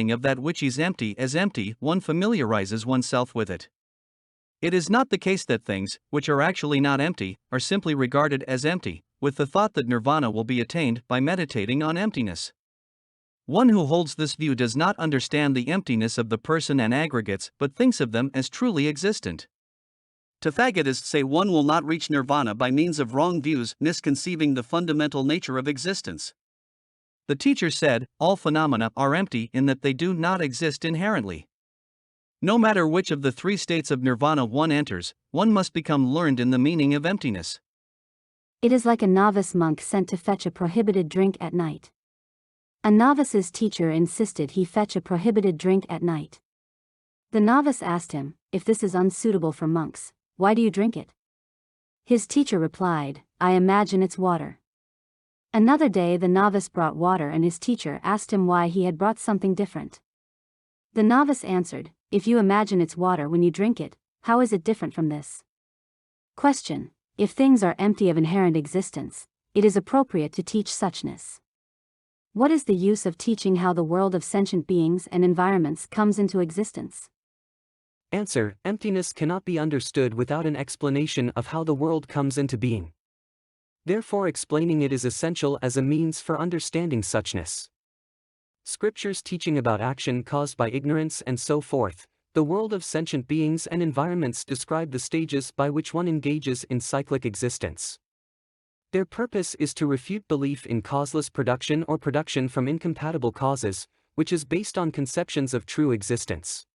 of that which is empty as empty, one familiarizes oneself with it. It is not the case that things, which are actually not empty, are simply regarded as empty, with the thought that nirvana will be attained by meditating on emptiness. One who holds this view does not understand the emptiness of the person and aggregates but thinks of them as truly existent. Tathagatists say one will not reach nirvana by means of wrong views, misconceiving the fundamental nature of existence. The teacher said, all phenomena are empty in that they do not exist inherently. No matter which of the three states of nirvana one enters, one must become learned in the meaning of emptiness. It is like a novice monk sent to fetch a prohibited drink at night. A novice's teacher insisted he fetch a prohibited drink at night. The novice asked him, if this is unsuitable for monks, why do you drink it? His teacher replied, I imagine it's water. Another day the novice brought water and his teacher asked him why he had brought something different. The novice answered, if you imagine it's water when you drink it, how is it different from this? Question: if things are empty of inherent existence, it is appropriate to teach suchness. What is the use of teaching how the world of sentient beings and environments comes into existence? Answer: emptiness cannot be understood without an explanation of how the world comes into being. Therefore explaining it is essential as a means for understanding suchness. Scriptures teaching about action caused by ignorance and so forth, the world of sentient beings and environments describe the stages by which one engages in cyclic existence. Their purpose is to refute belief in causeless production or production from incompatible causes, which is based on conceptions of true existence.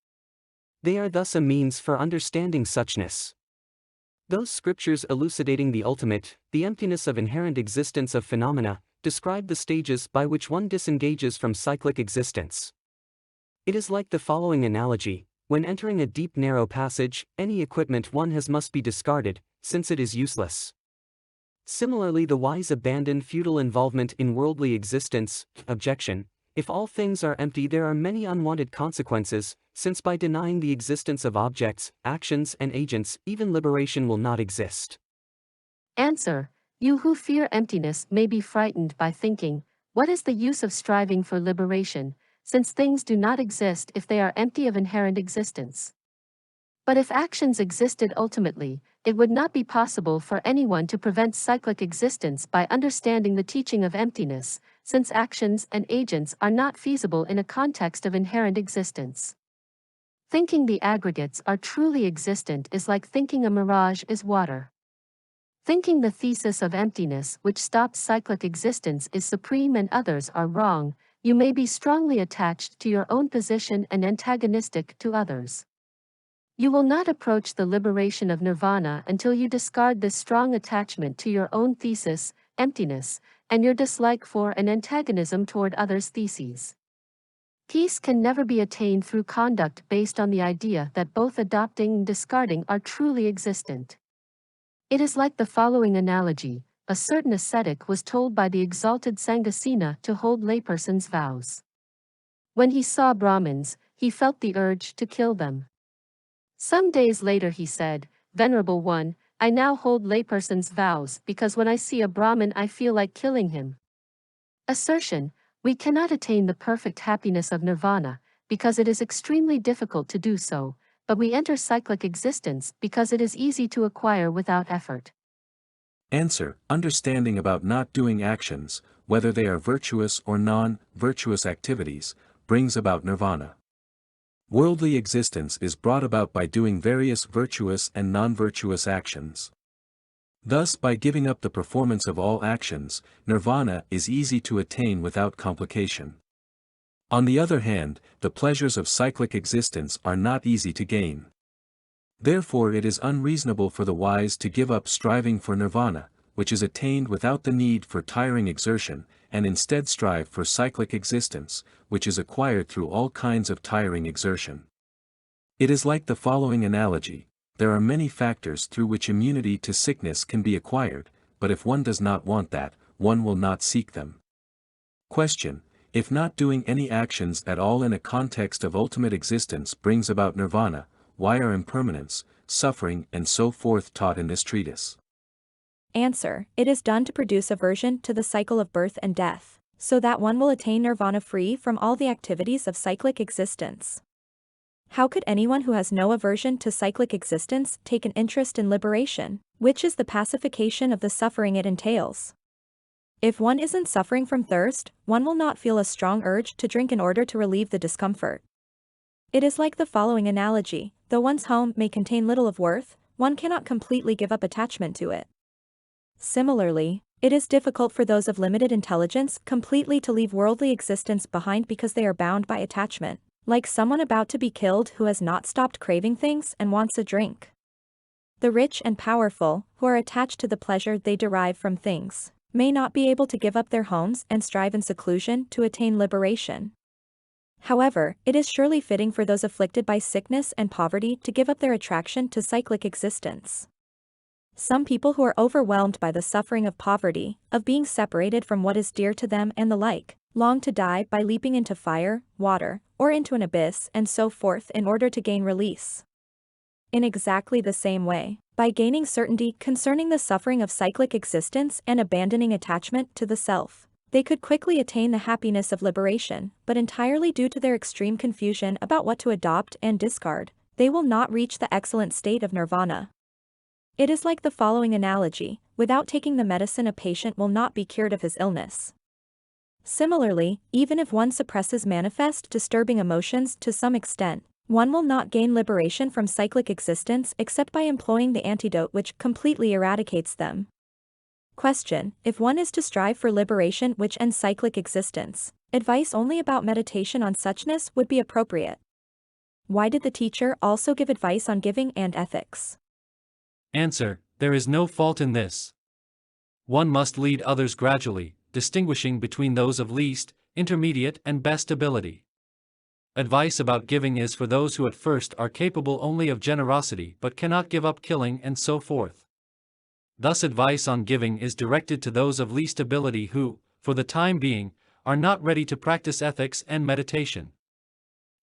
They are thus a means for understanding suchness. Those scriptures elucidating the ultimate, the emptiness of inherent existence of phenomena, describe the stages by which one disengages from cyclic existence. It is like the following analogy: when entering a deep narrow passage, any equipment one has must be discarded, since it is useless. Similarly, the wise abandon futile involvement in worldly existence. Objection: if all things are empty, there are many unwanted consequences, since by denying the existence of objects, actions and agents, even liberation will not exist. Answer: you who fear emptiness may be frightened by thinking, what is the use of striving for liberation, since things do not exist if they are empty of inherent existence? But if actions existed ultimately, it would not be possible for anyone to prevent cyclic existence by understanding the teaching of emptiness, since actions and agents are not feasible in a context of inherent existence. Thinking the aggregates are truly existent is like thinking a mirage is water. Thinking the thesis of emptiness which stops cyclic existence is supreme and others are wrong, you may be strongly attached to your own position and antagonistic to others. You will not approach the liberation of nirvana until you discard this strong attachment to your own thesis, emptiness, and your dislike for and antagonism toward others' theses. Peace can never be attained through conduct based on the idea that both adopting and discarding are truly existent. It is like the following analogy: a certain ascetic was told by the exalted Sanghasena to hold laypersons' vows. When he saw Brahmins, he felt the urge to kill them. Some days later he said, Venerable One, I now hold laypersons' vows because when I see a Brahmin I feel like killing him. Assertion: we cannot attain the perfect happiness of nirvana, because it is extremely difficult to do so, but we enter cyclic existence because it is easy to acquire without effort. Answer: understanding about not doing actions, whether they are virtuous or non-virtuous activities, brings about nirvana. Worldly existence is brought about by doing various virtuous and non-virtuous actions. Thus, by giving up the performance of all actions, nirvana is easy to attain without complication. On the other hand, the pleasures of cyclic existence are not easy to gain. Therefore it is unreasonable for the wise to give up striving for nirvana, which is attained without the need for tiring exertion, and instead strive for cyclic existence, which is acquired through all kinds of tiring exertion. It is like the following analogy: there are many factors through which immunity to sickness can be acquired, but if one does not want that, one will not seek them. Question: if not doing any actions at all in a context of ultimate existence brings about nirvana, why are impermanence, suffering and so forth taught in this treatise? Answer: it is done to produce aversion to the cycle of birth and death. so that one will attain nirvana free from all the activities of cyclic existence. How could anyone who has no aversion to cyclic existence take an interest in liberation, which is the pacification of the suffering it entails? If one isn't suffering from thirst, one will not feel a strong urge to drink in order to relieve the discomfort. It is like the following analogy: though one's home may contain little of worth, one cannot completely give up attachment to it. Similarly, it is difficult for those of limited intelligence completely to leave worldly existence behind because they are bound by attachment, like someone about to be killed who has not stopped craving things and wants a drink. The rich and powerful, who are attached to the pleasure they derive from things, may not be able to give up their homes and strive in seclusion to attain liberation. However, it is surely fitting for those afflicted by sickness and poverty to give up their attraction to cyclic existence. Some people who are overwhelmed by the suffering of poverty, of being separated from what is dear to them and the like, long to die by leaping into fire, water, or into an abyss and so forth in order to gain release. In exactly the same way, by gaining certainty concerning the suffering of cyclic existence and abandoning attachment to the self, they could quickly attain the happiness of liberation, but entirely due to their extreme confusion about what to adopt and discard, they will not reach the excellent state of nirvana. It is like the following analogy: without taking the medicine a patient will not be cured of his illness. Similarly, even if one suppresses manifest disturbing emotions to some extent, one will not gain liberation from cyclic existence except by employing the antidote which completely eradicates them. Question: if one is to strive for liberation which ends cyclic existence, advice only about meditation on suchness would be appropriate. Why did the teacher also give advice on giving and ethics? Answer: there is no fault in this. One must lead others gradually, distinguishing between those of least, intermediate and best ability. Advice about giving is for those who at first are capable only of generosity but cannot give up killing and so forth. Thus advice on giving is directed to those of least ability who, for the time being, are not ready to practice ethics and meditation.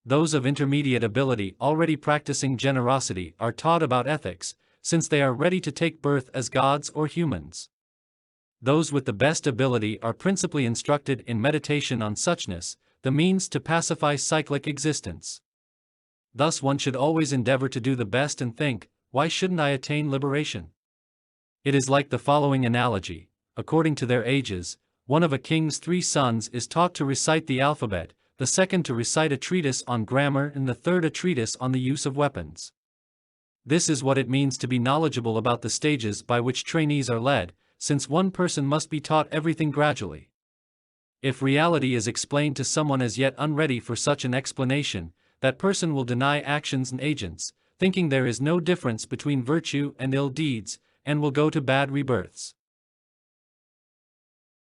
Those of intermediate ability already practicing generosity are taught about ethics, since they are ready to take birth as gods or humans. Those with the best ability are principally instructed in meditation on suchness, the means to pacify cyclic existence. Thus one should always endeavor to do the best and think, why shouldn't I attain liberation? It is like the following analogy: according to their ages, one of a king's 3 sons is taught to recite the alphabet, the second to recite a treatise on grammar and the third a treatise on the use of weapons. This is what it means to be knowledgeable about the stages by which trainees are led, since one person must be taught everything gradually. If reality is explained to someone as yet unready for such an explanation, that person will deny actions and agents, thinking there is no difference between virtue and ill deeds, and will go to bad rebirths.